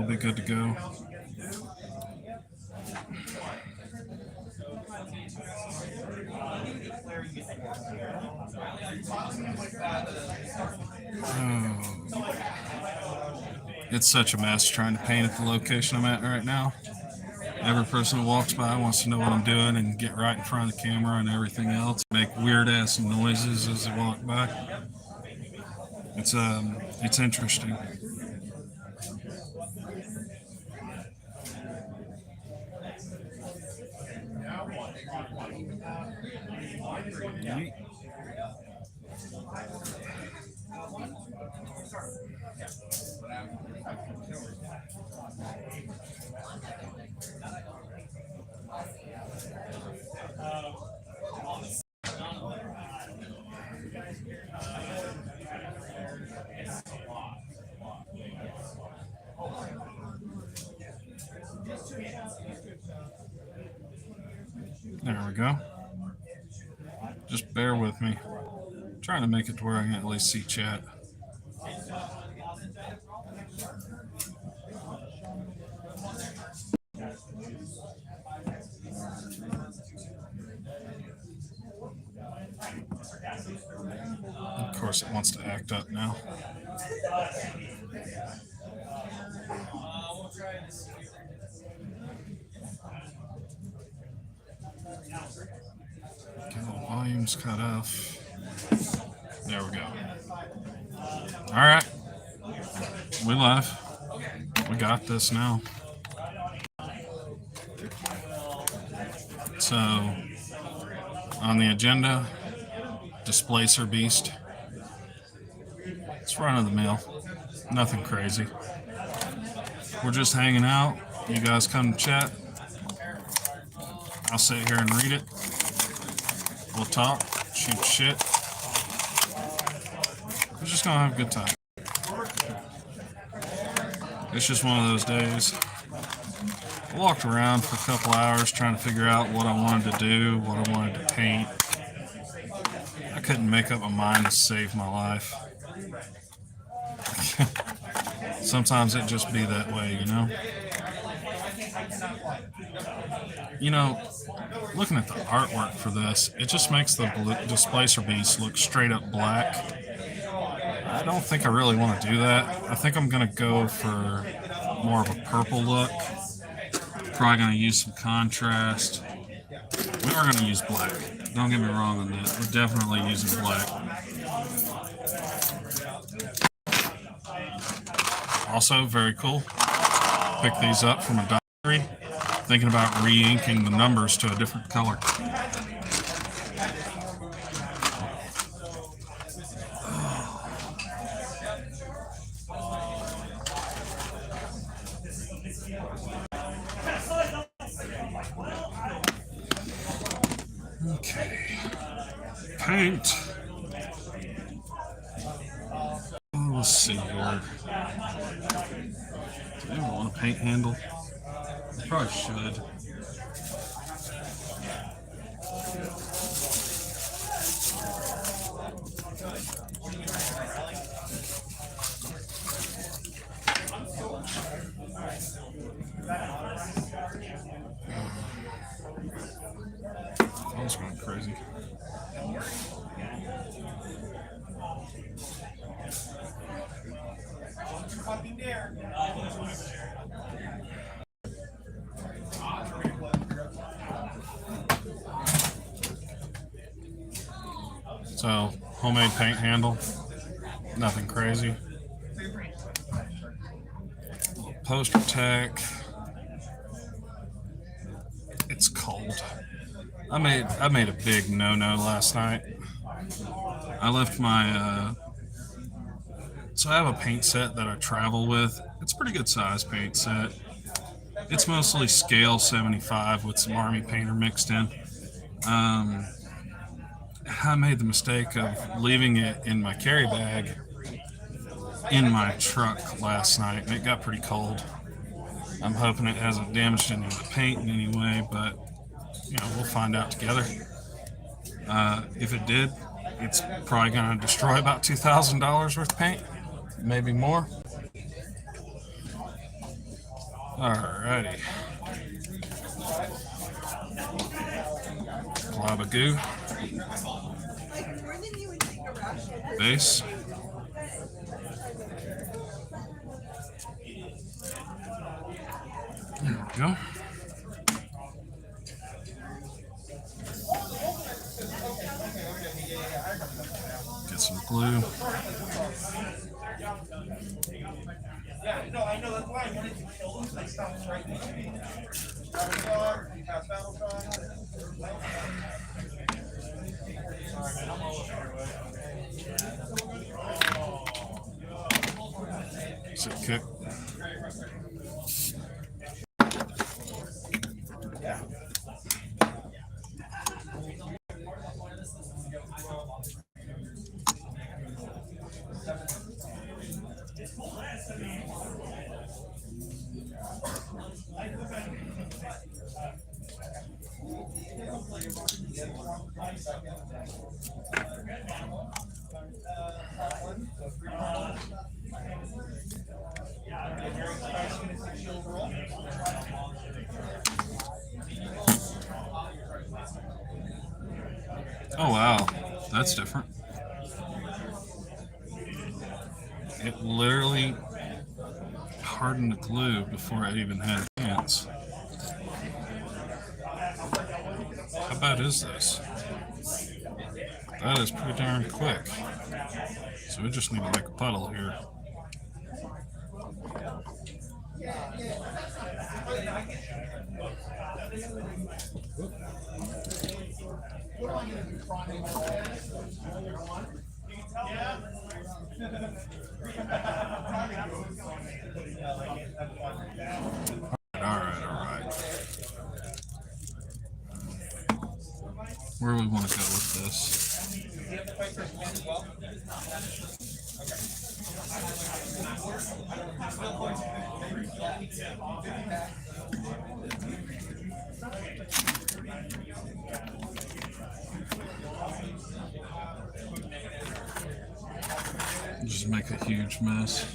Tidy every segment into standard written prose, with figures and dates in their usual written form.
we'll be good to go. Oh. It's such a mess trying to paint at the location I'm at right now. Every person who walks by wants to know what I'm doing and get right in front of the camera and everything else. Make weird ass noises as they walk by. It's interesting. There we go. Just bear with me. I'm trying to make it to where I can at least see chat. Of course, it wants to act up now. Okay, the volume's cut off. There we go. All right, we live. We got this now. So, on the agenda, displacer beast. It's run of the mill. Nothing crazy. We're just hanging out. You guys come to chat. I'll sit here and read it. We'll talk, shoot shit. We're just gonna have a good time. It's just one of those days. I walked around for a couple hours trying to figure out what I wanted to do, what I wanted to paint. I couldn't make up my mind to save my life. Sometimes it just be that way, you know? You know, looking at the artwork for this, it just makes the displacer beast look straight up black. I don't think I really want to do that. I think I'm going to go for more of a purple look. Probably going to use some contrast. We are going to use black. Don't get me wrong on that. We're definitely using black. Also, very cool. Pick these up from a diary. Thinking about re-inking the numbers to a different color. Okay. Paint. Oh, let's see here. Do you want a paint handle? I probably should. That was going crazy. So, homemade paint handle, nothing crazy. Poster tech. It's cold. I made a big no-no last night. I left my so I have a paint set that I travel with. It's a pretty good size paint set. It's mostly scale 75 with some army painter mixed in. I made the mistake of leaving it in my carry bag in my truck last night, and it got pretty cold. I'm hoping it hasn't damaged any of the paint in any way, but you know, we'll find out together. If it did, it's probably going to destroy about $2,000 worth of paint, maybe more. Alrighty. Glob of goo. Base. There we go. Get some glue. Sit kick. Oh wow, that's different. It literally hardened the glue before I even had a chance. How bad is this? That is pretty darn quick. So we just need to make a puddle here. Alright. Where do we want to go with this? Just make a huge mess.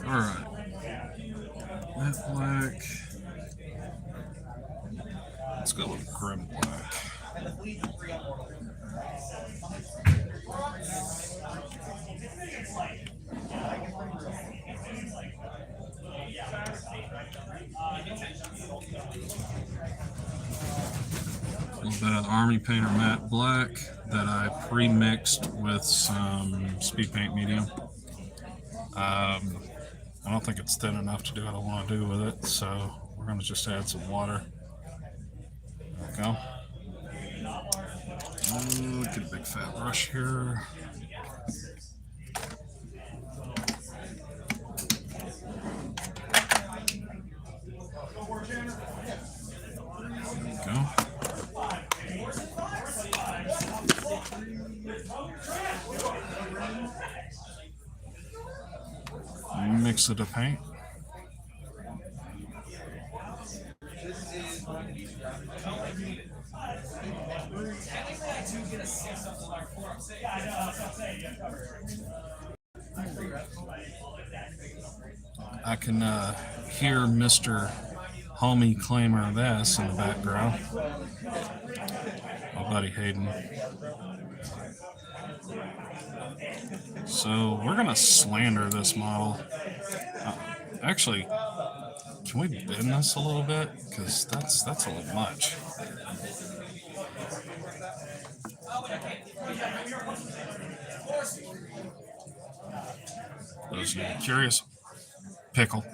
Alright. That black. Let's go with grim black. A little bit of Army Painter matte black that I pre-mixed with some speed paint medium. I don't think it's thin enough to do what I want to do with it, so we're going to just add some water. There we go. Get a big fat brush here. There we go. Mix it to paint. I can hear Mr. Homie Claimer of S in the background. My buddy Hayden. So we're gonna slander this model. Actually, can we bend this a little bit? Because that's a little much. Those of you curious, pickle.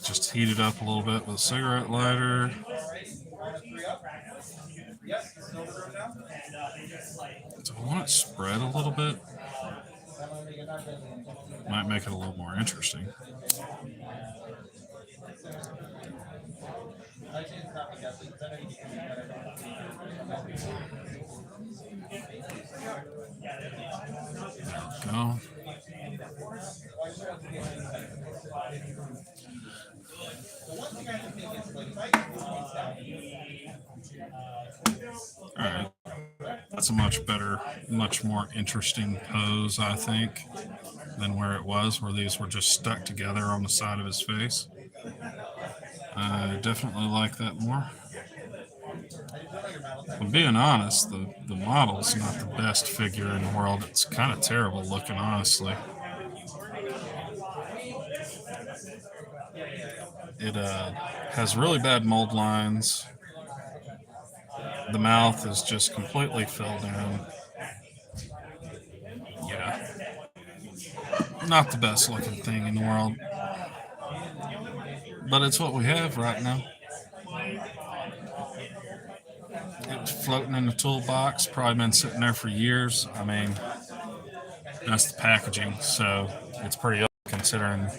Just heat it up a little bit with a cigarette lighter. Do I want it spread a little bit? Might make it a little more interesting. Go. All right. That's a much better, much more interesting pose, I think, than where it was, where these were just stuck together on the side of his face. I definitely like that more. But being honest, the model's not the best figure in the world. It's kind of terrible looking, honestly. It has really bad mold lines. The mouth is just completely filled in. Yeah, not the best looking thing in the world. But it's what we have right now. It's floating in the toolbox, probably been sitting there for years. I mean, that's the packaging, so it's pretty old considering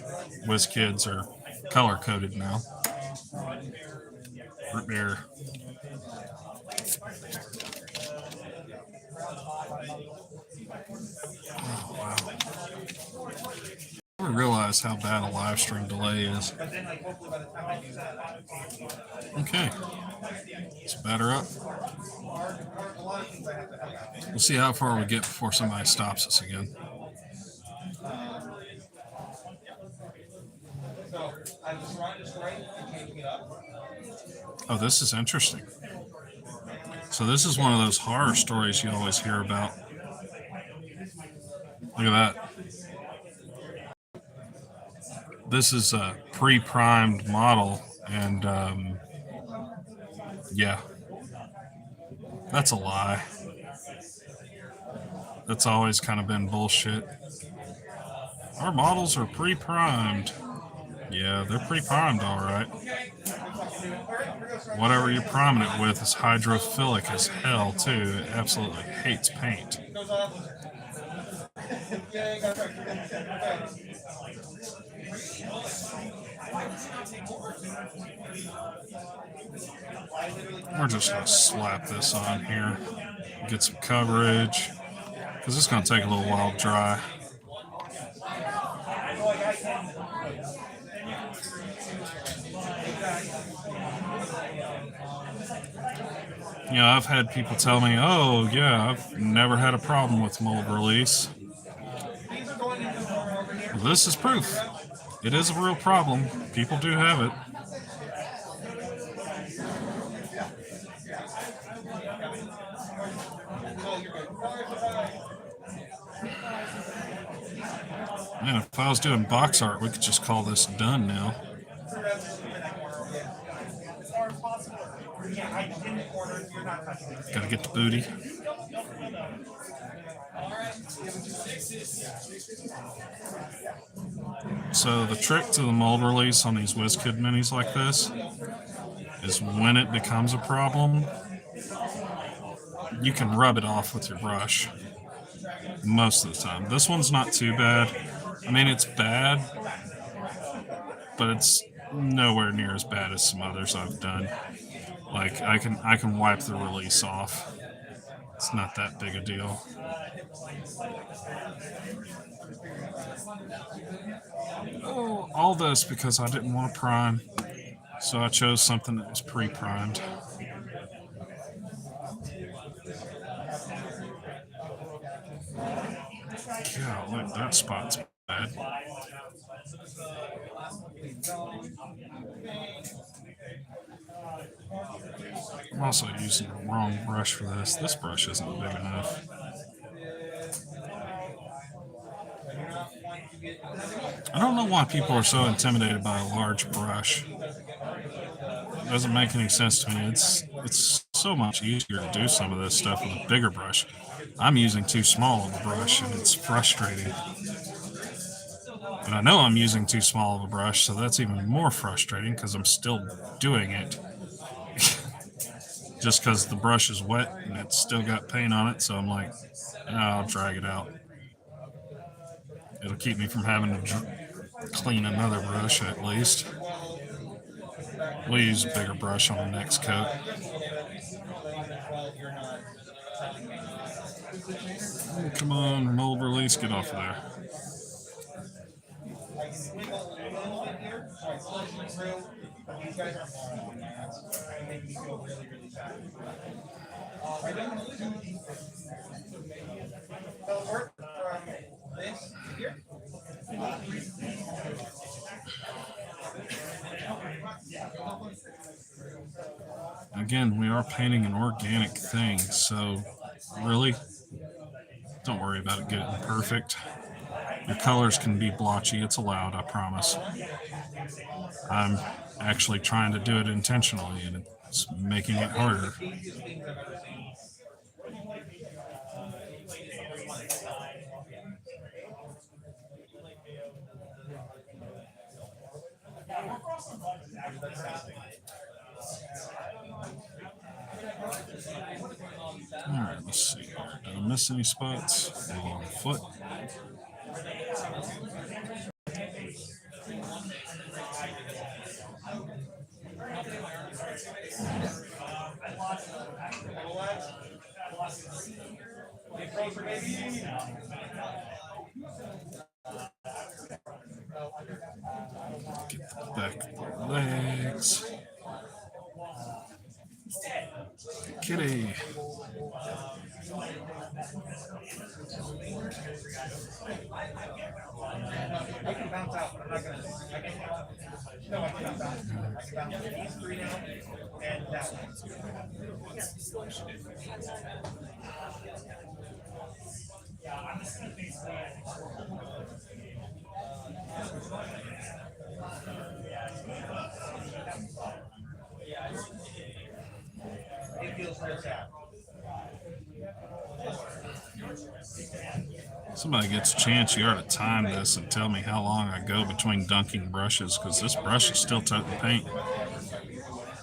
WizKids are color coded now. Root beer. Oh, wow. I never realized how bad a live stream delay is. Okay. Let's batter up. We'll see how far we get before somebody stops us again. Oh, this is interesting. So this is one of those horror stories you always hear about. Look at that. This is a pre-primed model, and yeah, that's a lie. That's always kind of been bullshit. Our models are pre-primed. Yeah, they're pre-primed, all right. Whatever you're priming it with is hydrophilic as hell, too. It absolutely hates paint. We're just going to slap this on here, get some coverage, because it's going to take a little while to dry. You know, I've had people tell me, oh, yeah, I've never had a problem with mold release. Well, this is proof. It is a real problem. People do have it. Man, if I was doing box art, we could just call this done now. Gotta get the booty. So the trick to the mold release on these WizKid minis like this is when it becomes a problem, you can rub it off with your brush most of the time. This one's not too bad. I mean, it's bad, but it's nowhere near as bad as some others I've done. Like I can wipe the release off. It's not that big a deal. Oh, all this because I didn't want to prime, so I chose something that was pre-primed. God, look, that spot's bad. I'm also using the wrong brush for this. This brush isn't big enough. I don't know why people are so intimidated by a large brush. It doesn't make any sense to me. It's so much easier to do some of this stuff with a bigger brush. I'm using too small of a brush, and it's frustrating. And I know I'm using too small of a brush, so that's even more frustrating because I'm still doing it. just because the brush is wet and it's still got paint on it. So I'm like, I'll drag it out. It'll keep me from having to clean another brush at least. We'll use a bigger brush on the next coat. Oh, come on, mold release, get off of there. Again, we are painting an organic thing, so really, don't worry about it getting perfect. Your colors can be blotchy, it's allowed, I promise. I'm actually trying to do it intentionally, and it's making it harder. Alright, let's see here. Did I miss any spots? Along the foot. Get the back of the legs. Kitty. I can bounce out, but I'm not gonna. I can. No, I can bounce out. I can bounce these three now and that one. I'm just gonna basically. It feels real sad. Somebody gets a chance, you ought to time this and tell me how long I go between dunking brushes, because this brush is still toting paint.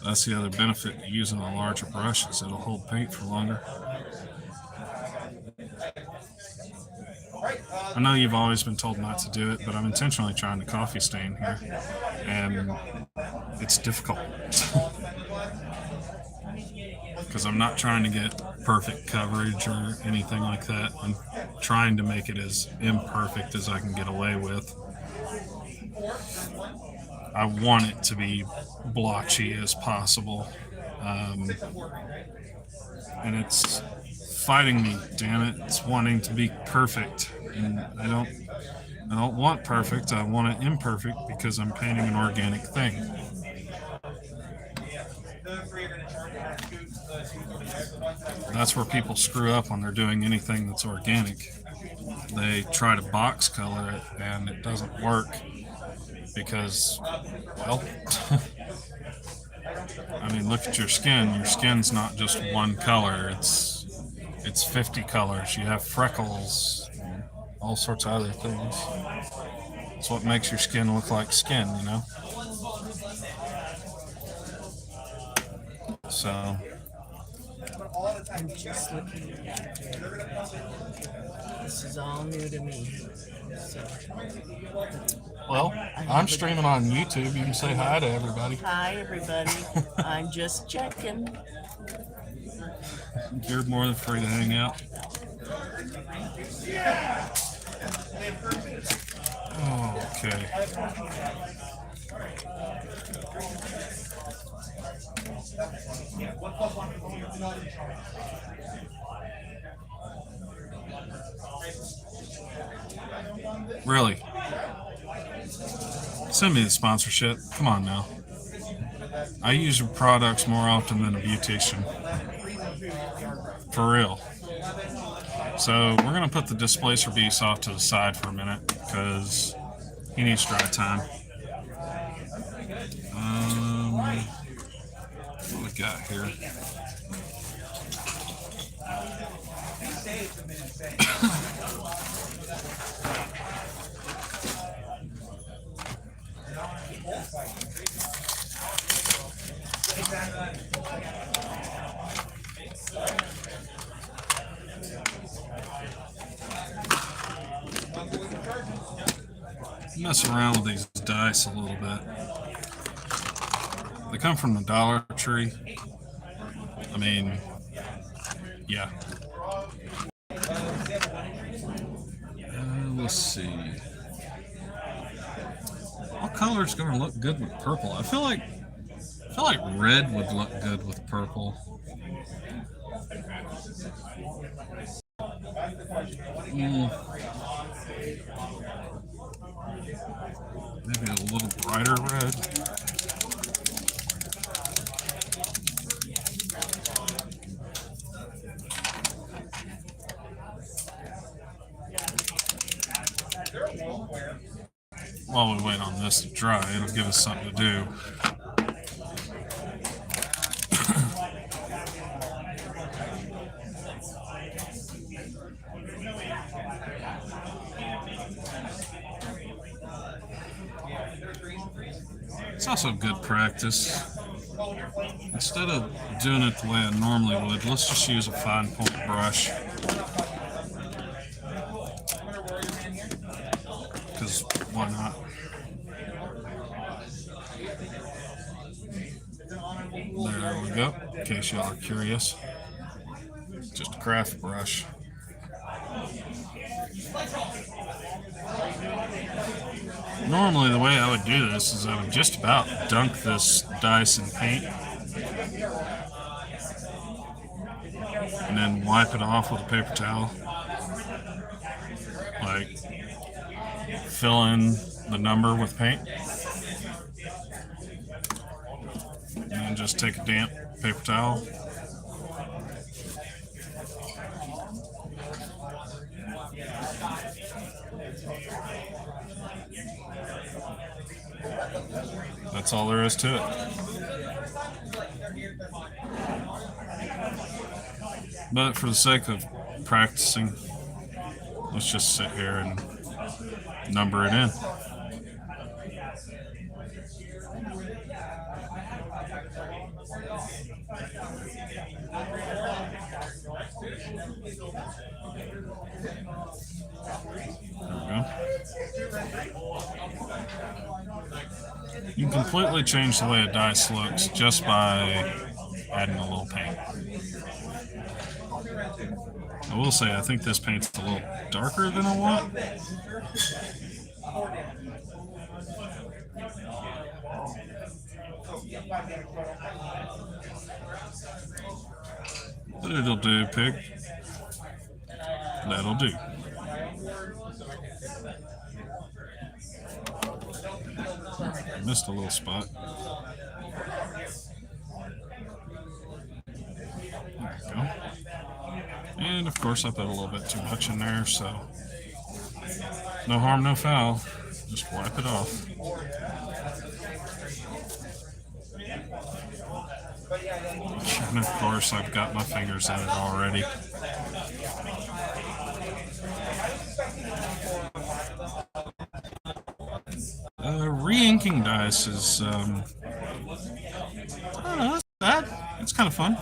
That's the other benefit to using a larger brush, is it'll hold paint for longer. I know you've always been told not to do it, but I'm intentionally trying to coffee stain here, and it's difficult. Because I'm not trying to get perfect coverage or anything like that. I'm trying to make it as imperfect as I can get away with. I want it to be blotchy as possible. And it's fighting me, damn it. It's wanting to be perfect. And I don't want perfect. I want it imperfect because I'm painting an organic thing. That's where people screw up when they're doing anything that's organic. They try to box color it and it doesn't work because, well, I mean, look at your skin. Your skin's not just one color. It's 50 colors. You have freckles, and all sorts of other things. It's what makes your skin look like skin, you know? So I'm just looking at it. This is all new to me. So, well, I'm streaming on YouTube. You can say hi to everybody. hi, everybody. I'm just checking. You're more than free to hang out. Okay. Really? Send me the sponsorship. Come on now. I use your products more often than a beautician. For real. So we're going to put the displacer beast off to the side for a minute because he needs dry time. What we got here? mess around with these dice a little bit. They come from the Dollar Tree. I mean, yeah. Let's see. What color is going to look good with purple? I feel like red would look good with purple. Maybe a little brighter red. While we wait on this to dry, it'll give us something to do. It's also good practice. Instead of doing it the way I normally would, let's just use a fine point brush. Because why not? There we go, in case y'all are curious. Just a craft brush. Normally the way I would do this is I would just about dunk this dice in paint and then wipe it off with a paper towel. Like fill in the number with paint and then just take a damp paper towel. That's all there is to it. But for the sake of practicing, let's just sit here and number it in. There we go. You can completely change the way a dice looks just by adding a little paint. I will say I think this paint's a little darker than I want. But it'll do, pig. That'll do. Missed a little spot. There we go. And of course I put a little bit too much in there, so no harm, no foul. Just wipe it off. And of course I've got my fingers in it already. Re-inking dice is, I don't know, it's kind of fun.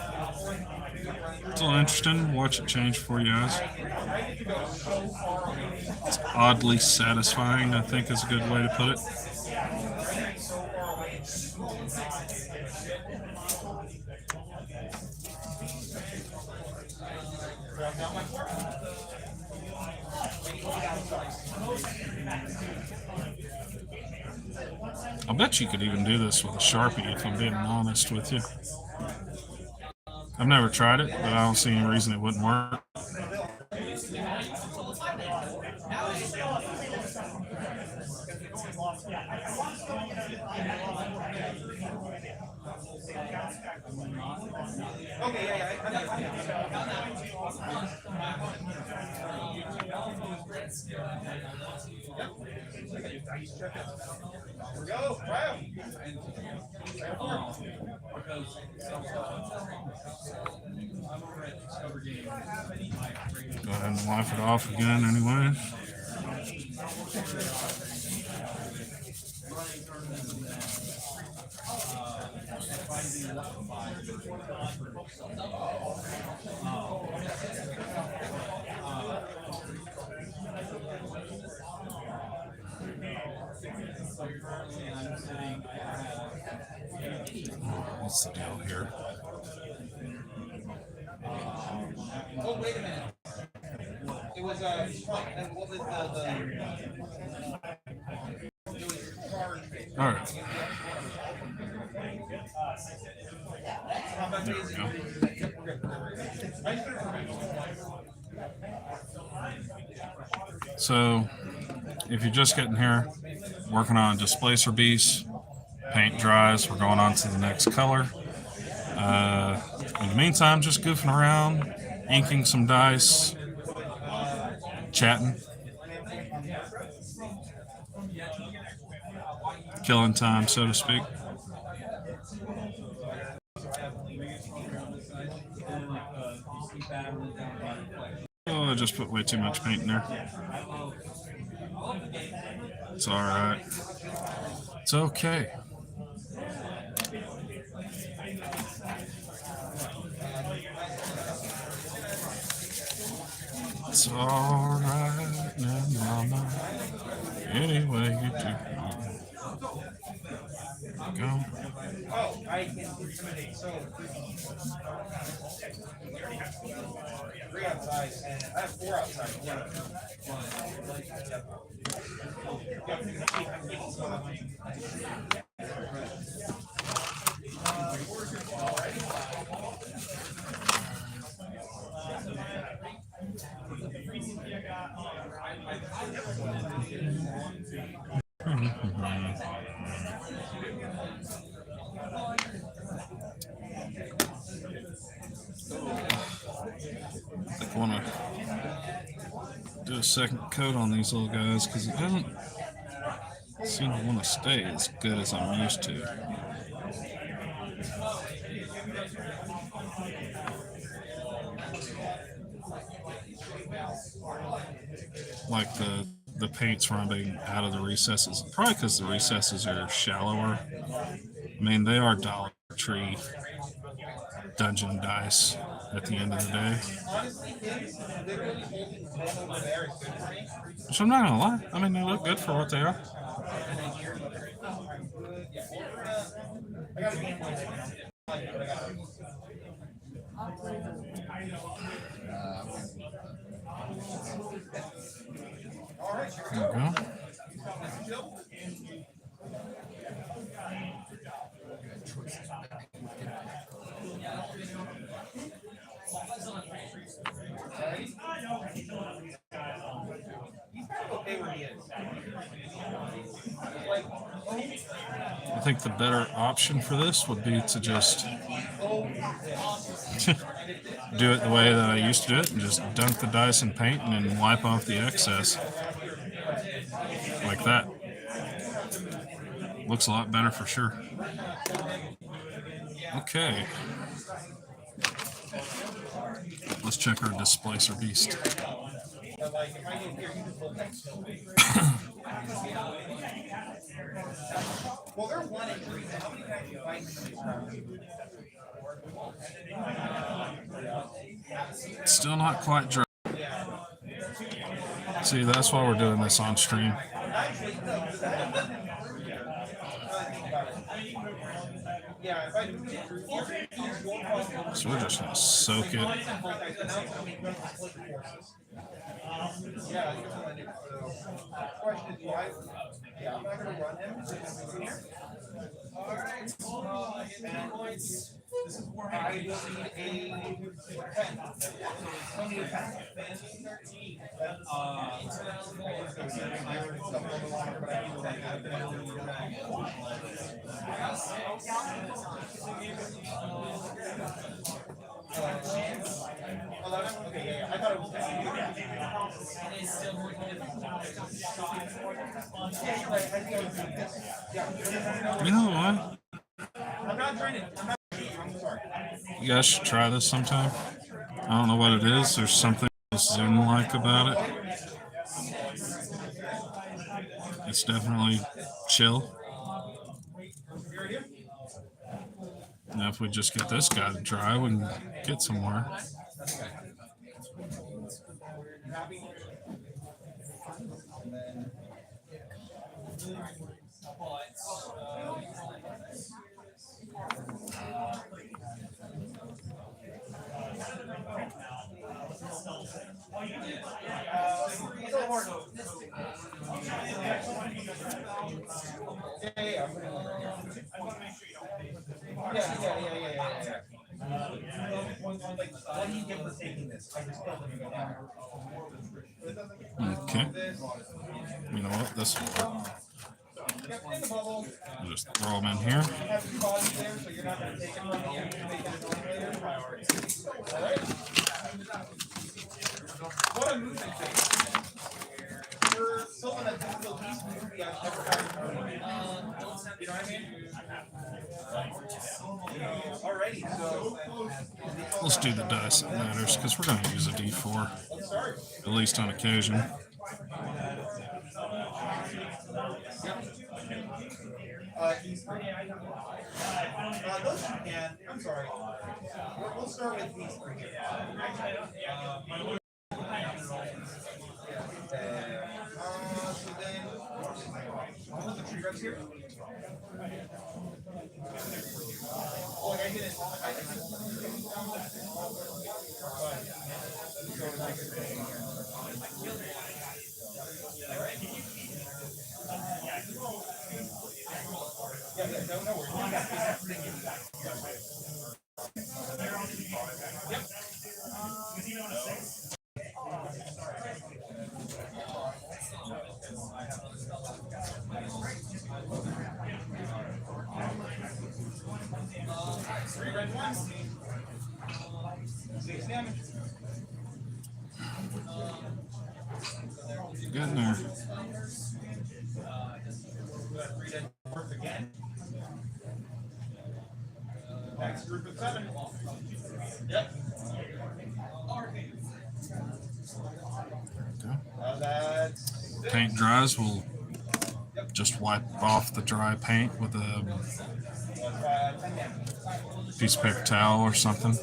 It's a little interesting. Watch it change for you guys. It's oddly satisfying, I think is a good way to put it. I bet you could even do this with a Sharpie if I'm being honest with you. I've never tried it, but I don't see any reason it wouldn't work. Go ahead and wipe it off again anyway. What's the deal here? Oh, wait a minute. It was and what was it was All right. There we go. So, if you're just getting here, working on a displacer piece, paint dries, we're going on to the next color. In the meantime, just goofing around, inking some dice, chatting, killing time, so to speak. Oh, I just put way too much paint in there. It's alright. It's okay. It's alright now, mama. Anyway, you do. Go. Oh, I can intimidate. So three outside, and I have four outside. I want to do a second coat on these little guys because it doesn't seem to want to stay as good as I'm used to. Like the paint's running out of the recesses, probably because the recesses are shallower. I mean, they are Dollar Tree dungeon dice at the end of the day. Which I'm not gonna lie, I mean, they look good for what they are. There we go. I think the better option for this would be to just do it the way that I used to do it and just dunk the dice in paint and then wipe off the excess. Like that. Looks a lot better for sure. Okay. Let's check our displacer beast. Well, they're 1-3. How many times you fight Still not quite dry. See, that's why we're doing this on stream. So we're just gonna soak it. Yeah, I'm not going to run him. Alright, this is where I will need a 10. I'll need a 10. Okay, yeah, I thought it was 10. You know what? I'm not trying to. I'm sorry. You guys should try this sometime. I don't know what it is. There's something Zoom-like about it. It's definitely chill. Now, if we just get this guy to dry, we can get somewhere. Yeah, I'm putting it right here. Yeah. What do you get for taking this? I just told them to go down. Okay. You know what? This will work. In the bubble. We'll just throw them in here. Have two bodies there, so you're not going to take it from me. You're going to make it later. All right. What a movement thing. For someone that didn't feel decent movie, I've never had a movie. You know what I mean? Alrighty, so Let's do the dice that matters, because we're going to use a D4, let's start. at least on occasion. These three. Those you can. I'm sorry. We'll start with these three here. So then, what was the tree reps here? Oh, like I didn't. Yeah, no worries. Three red ones. 6 damage. Getting there. Three dead dwarf again. Next group of 7. Yep. Okay. That's Paint dries, we'll just wipe off the dry paint with a 10 damage. piece of paper towel or something.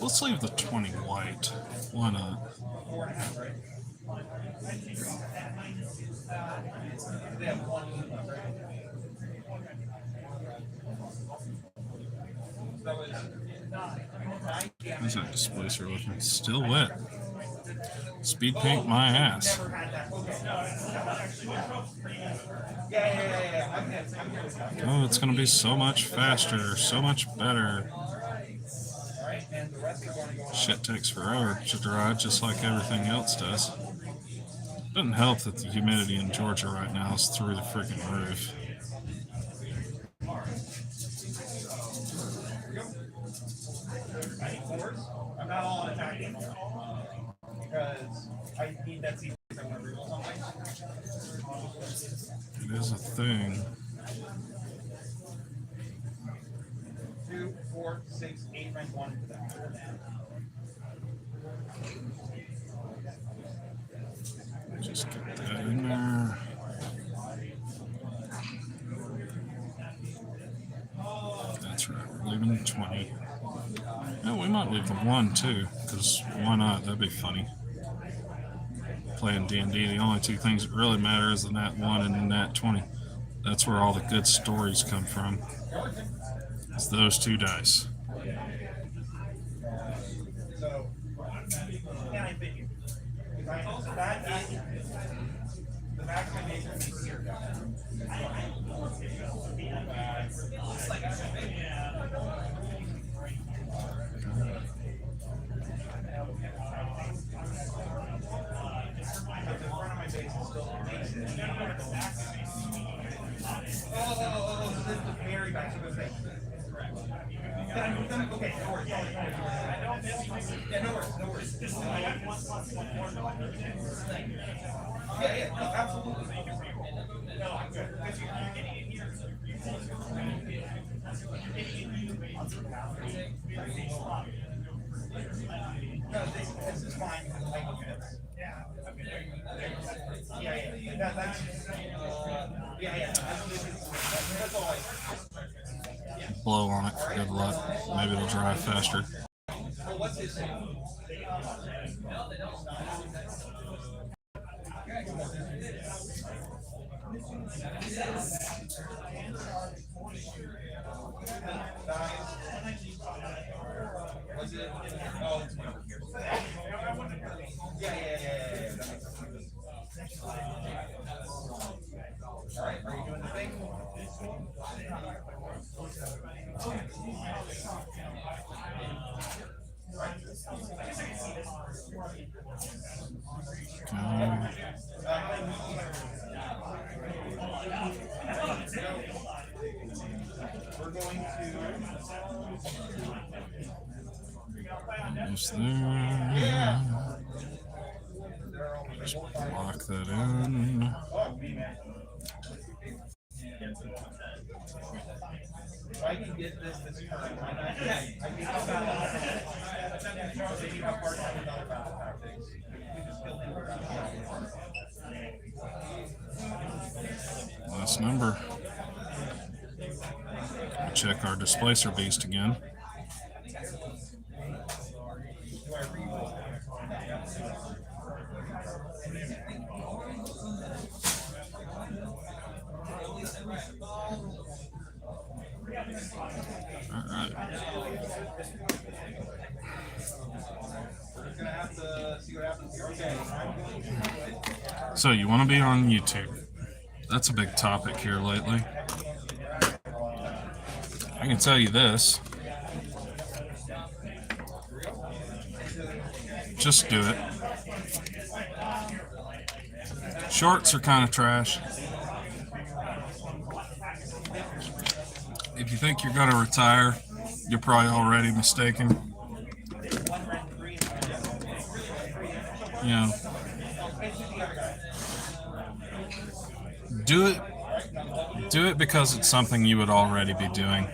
Let's leave the 20 white. Why not? 4.5, right? They have 1 left, right? That was 9 damage. How's that displacer looking? Still wet. Speed paint my ass. Never had that. Okay. Yeah. I'm here with that. Oh, it's gonna be so much faster, so much better. Alright, and the rest is going to go on. Shit takes forever to dry, just like everything else does. Doesn't help that the humidity in Georgia right now is through the freaking roof. I'm not all attacking because I need that sequence. I'm going to reroll something. It is a thing. 2, 4, 6, 8, rank 1 for that. Just get that in there. That's right, we're leaving 20. Yeah, we might leave the 1 too, because why not? That'd be funny. Playing D&D, the only two things that really matter is the nat 1 and the nat 20. That's where all the good stories come from. It's those two dice. So, can I fit you? Because that is the maximum nature of the here. The front of my base is still amazing. Oh, so this is the very back of the thing. Okay, no worries. Yeah, no worries. Yeah, no, absolutely. No, this is fine. That's all Blow on it for good luck. Maybe it'll dry faster. Well, what's his name? Was it? Oh, it's one over here. Yeah. That makes sense. All right, are you doing the thing? We're going to. Almost there. Just block that in. If I can get this turn, why not? Yeah, I can help out. So you have part time without battle tactics. We just build in Last number. Check our displacer beast again. All right. So you want to be on YouTube? That's a big topic here lately. I can tell you this. Just do it. Shorts are kind of trash. If you think you're going to retire, you're probably already mistaken. You know, do it because it's something you would already be doing.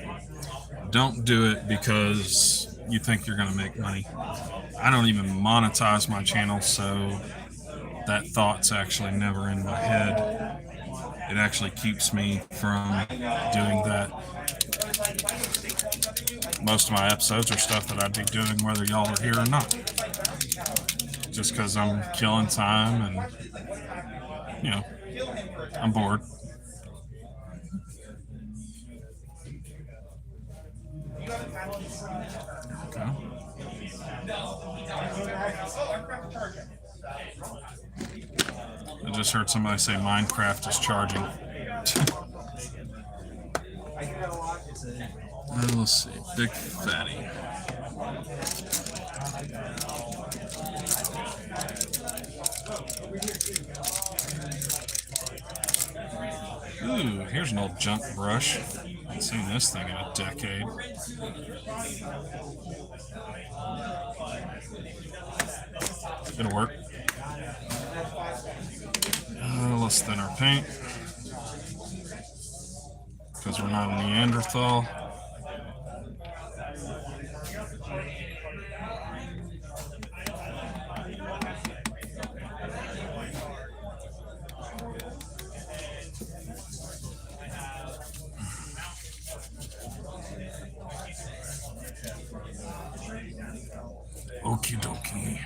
Don't do it because you think you're going to make money. I don't even monetize my channel, so that thought's actually never in my head. It actually keeps me from doing that. Most of my episodes are stuff that I'd be doing whether y'all are here or not. Just because I'm killing time and, you know, I'm bored. Okay. I just heard somebody say Minecraft is charging. Let's see, big fatty. Ooh, here's an old junk brush. I haven't seen this thing in a decade. It'll work. Let's thin our paint because we're not a Neanderthal. Okie dokie.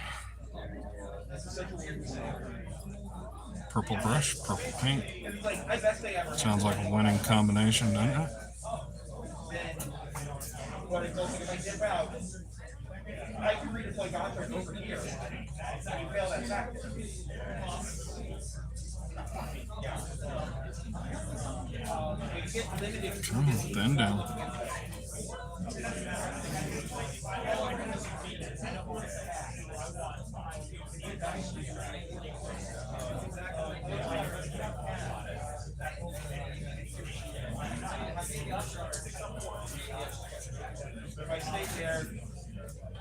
Purple brush, purple paint. Sounds like a winning combination, doesn't it? I can redeploy contract over here. You fail that tactic. Come on, thin down. If I stay there,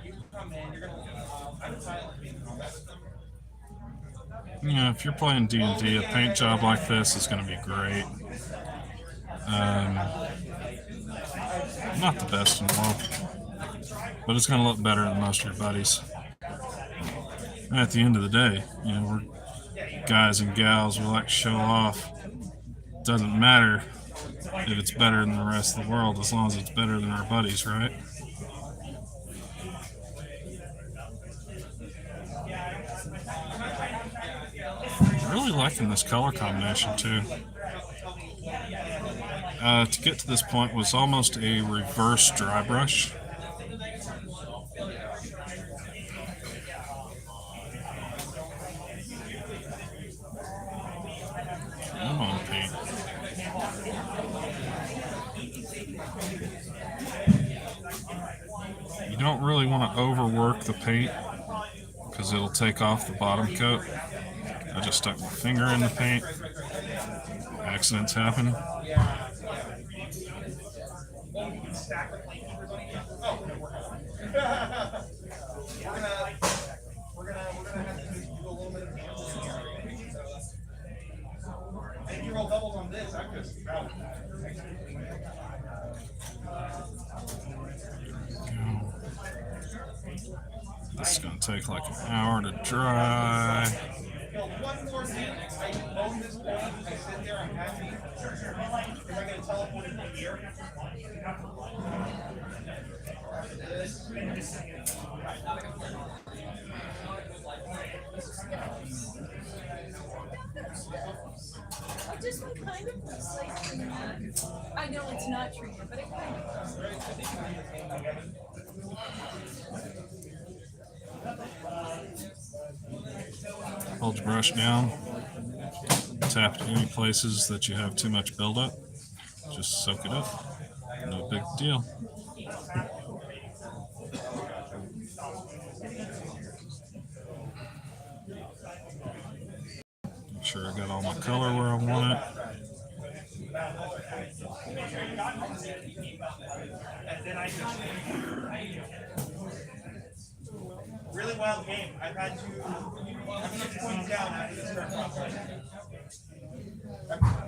you come in, you're gonna I'm silent being Yeah, if you're playing D&D, a paint job like this is going to be great. Not the best in the world, but it's going to look better than most of your buddies. And at the end of the day, you know, we're guys and gals, we like to show off. Doesn't matter if it's better than the rest of the world, as long as it's better than our buddies, right? Really liking this color combination too. to get to this point was almost a reverse dry brush. Come on, paint. You don't really want to overwork the paint because it'll take off the bottom coat. I just stuck my finger in the paint. Accidents happen. We're gonna have to do a little bit of damage. And if you roll doubles on this, I'm just out. This is going to take like an hour to dry. One more thing, I own this point, I sit there, I'm happy. Am I gonna teleport it from here? This one kind of looks like, I know it's not treated, but it kind of Hold your brush down. Tap it any places that you have too much buildup. Just soak it up. No big deal. Make sure I got all my color where I want it. Really wild game. I've had to 6 points down after this first round.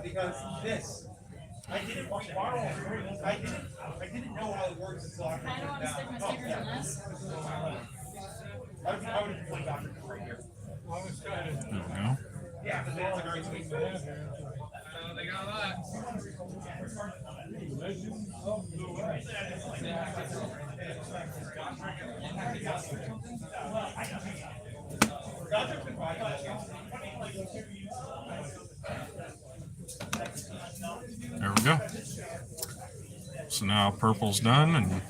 Because this, I didn't know how it works until after I don't want to stick my fingers in this. I would have played Dr. right here. There we go. Yeah, because it's a very sweet face. They got a lot. There we go. So now purple's done, and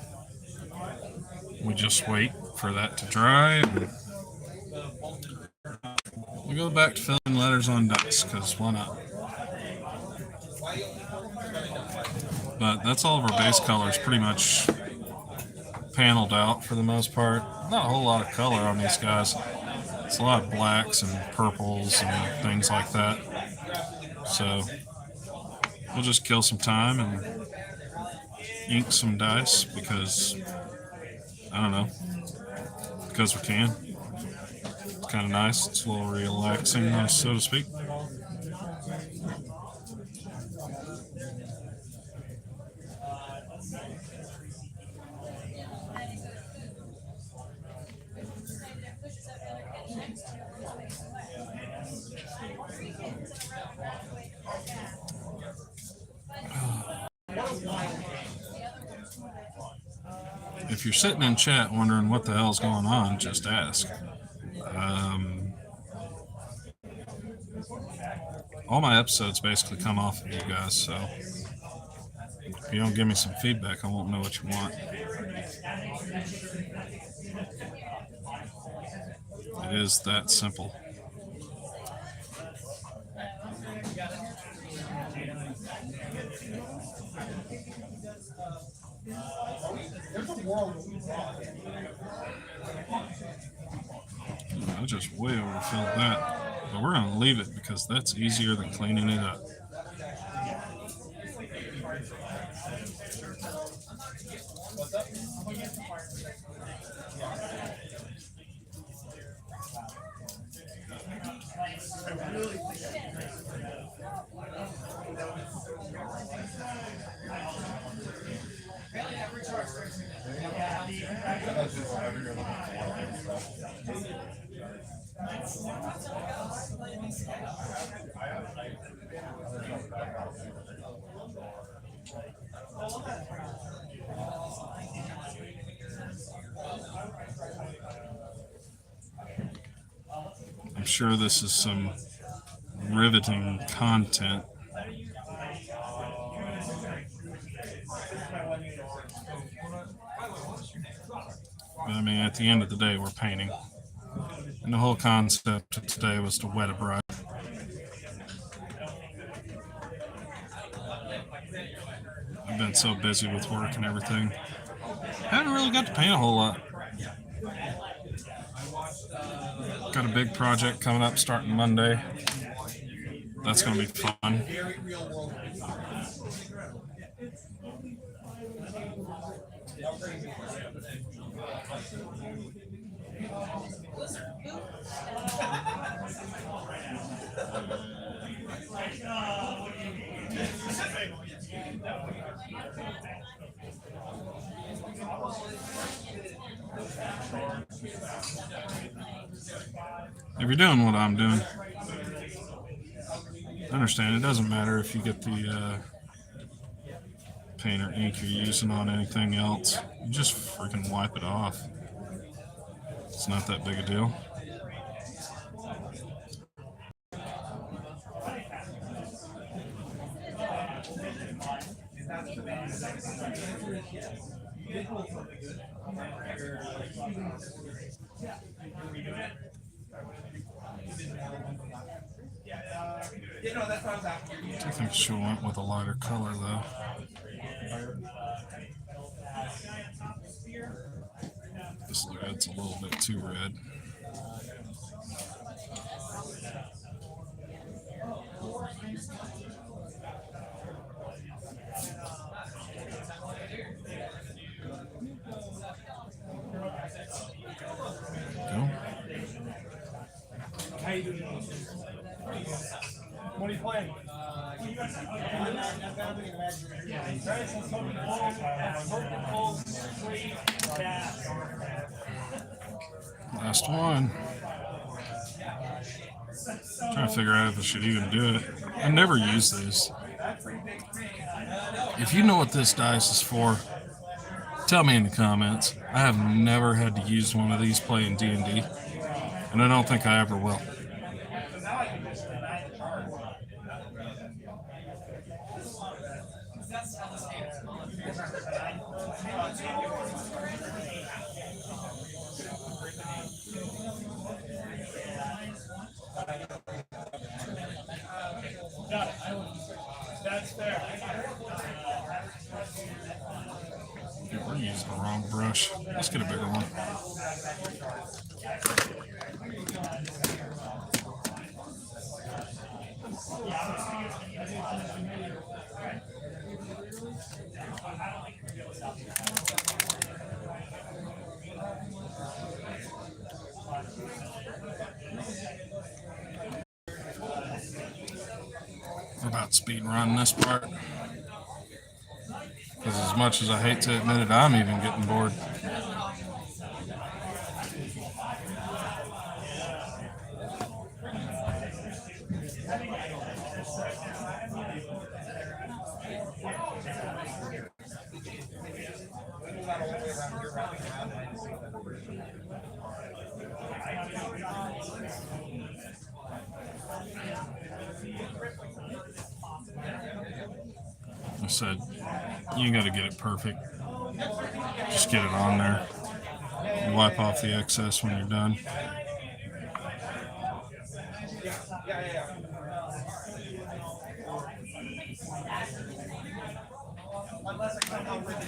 we just wait for that to dry. And we go back to filling letters on dice, because why not? But that's all of our base colors pretty much paneled out for the most part. Not a whole lot of color on these guys. It's a lot of blacks and purples and things like that. So we'll just kill some time and ink some dice because, I don't know, because we can. It's kind of nice. It's a little relaxing, so to speak. If you're sitting in chat wondering what the hell's going on, just ask. All my episodes basically come off of you guys, so if you don't give me some feedback, I won't know what you want. It is that simple. I just way overfilled that, but we're going to leave it because that's easier than cleaning it up. I'm sure this is some riveting content. But I mean, at the end of the day, we're painting. And the whole concept of today was to wet a brush. I've been so busy with work and everything. Haven't really got to paint a whole lot. Got a big project coming up starting Monday. That's going to be fun. If you're doing what I'm doing, understand it doesn't matter if you get the paint or ink you're using on anything else. You just freaking wipe it off. It's not that big a deal. I think she went with a lighter color though. This red's a little bit too red. Go. How you doing? What are you playing? Last one. Trying to figure out if I should even do it. I never use these. If you know what this dice is for, tell me in the comments. I have never had to use one of these playing D&D, and I don't think I ever will. That's fair. Yeah, we're using the wrong brush. Let's get a bigger one. We're about speed running this part. Because as much as I hate to admit it, I'm even getting bored. I said, you got to get it perfect. Just get it on there. You wipe off the excess when you're done.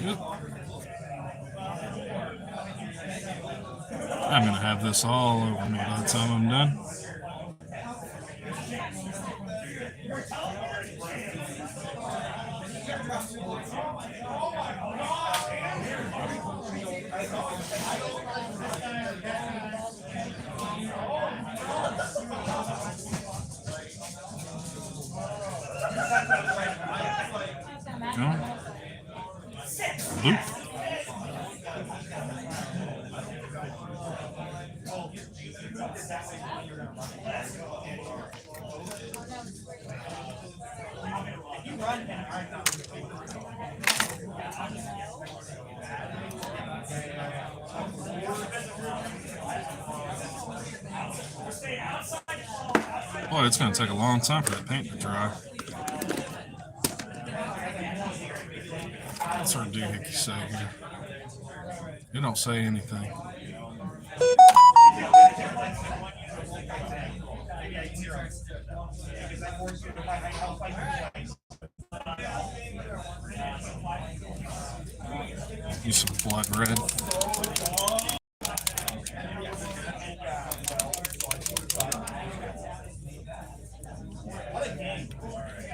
Good. I'm going to have this all over me by the time I'm done. Go. Loop. Boy, it's going to take a long time for that paint to dry. What's our doohickey say here? It don't say anything. Use some blood red.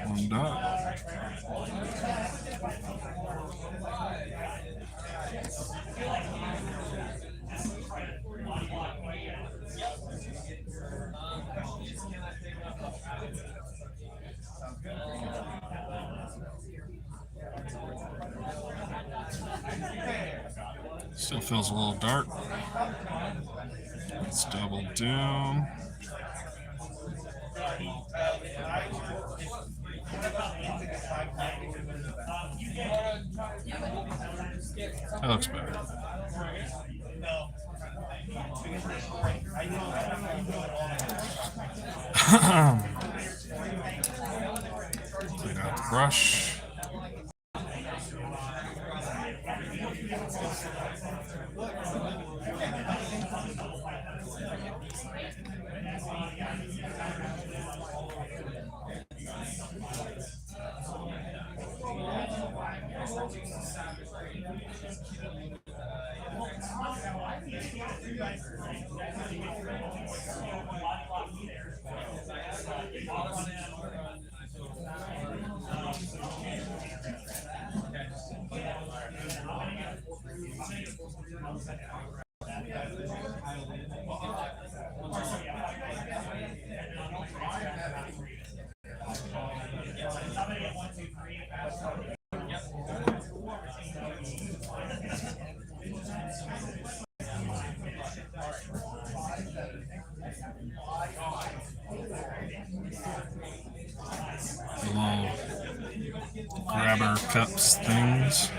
One dot. Still feels a little dark. Let's double down. That looks better. Clean out the brush. Little grabber cups things.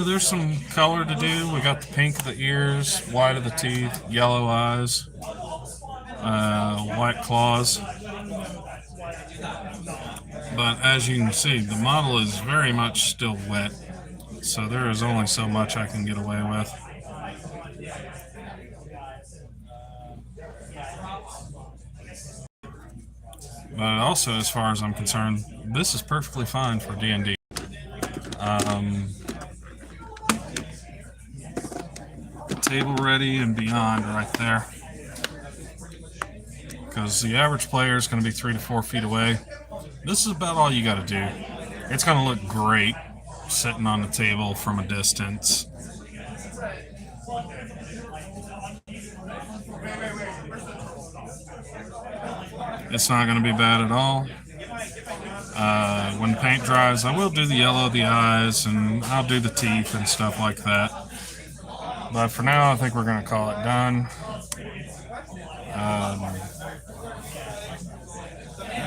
There's some color to do. We got the pink of the ears, white of the teeth, yellow eyes, white claws. But as you can see, the model is very much still wet, so there is only so much I can get away with. But also, as far as I'm concerned, this is perfectly fine for D&D. Table ready and beyond right there. Because the average player is going to be 3 to 4 feet away. This is about all you got to do. It's going to look great sitting on the table from a distance. It's not going to be bad at all. When the paint dries, I will do the yellow of the eyes, and I'll do the teeth and stuff like that. But for now, I think we're going to call it done. I'm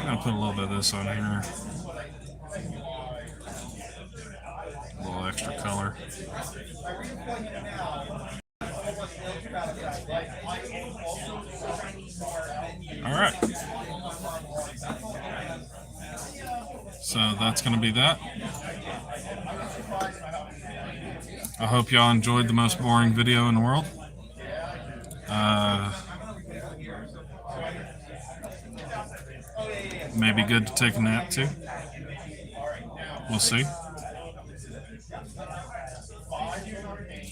going to put a little bit of this on here. A little extra color. Alright. So that's going to be that. I hope y'all enjoyed the most boring video in the world. Maybe good to take a nap too. We'll see. A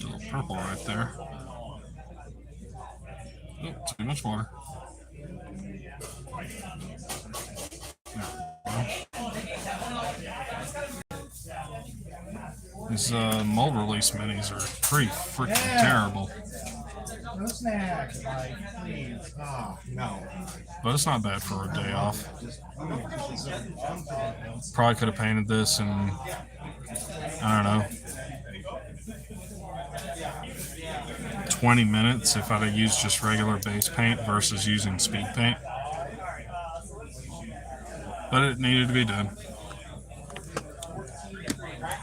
little purple right there. Oh, too much water. These mold release minis are pretty freaking terrible. No snacks, Mike, please. Oh, no. But it's not bad for a day off. Probably could have painted this in, I don't know, 20 minutes if I'd have used just regular base paint versus using speed paint. But it needed to be done.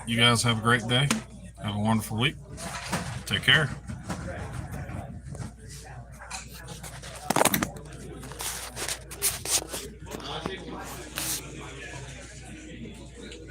You guys have a great day. Have a wonderful week. Take care.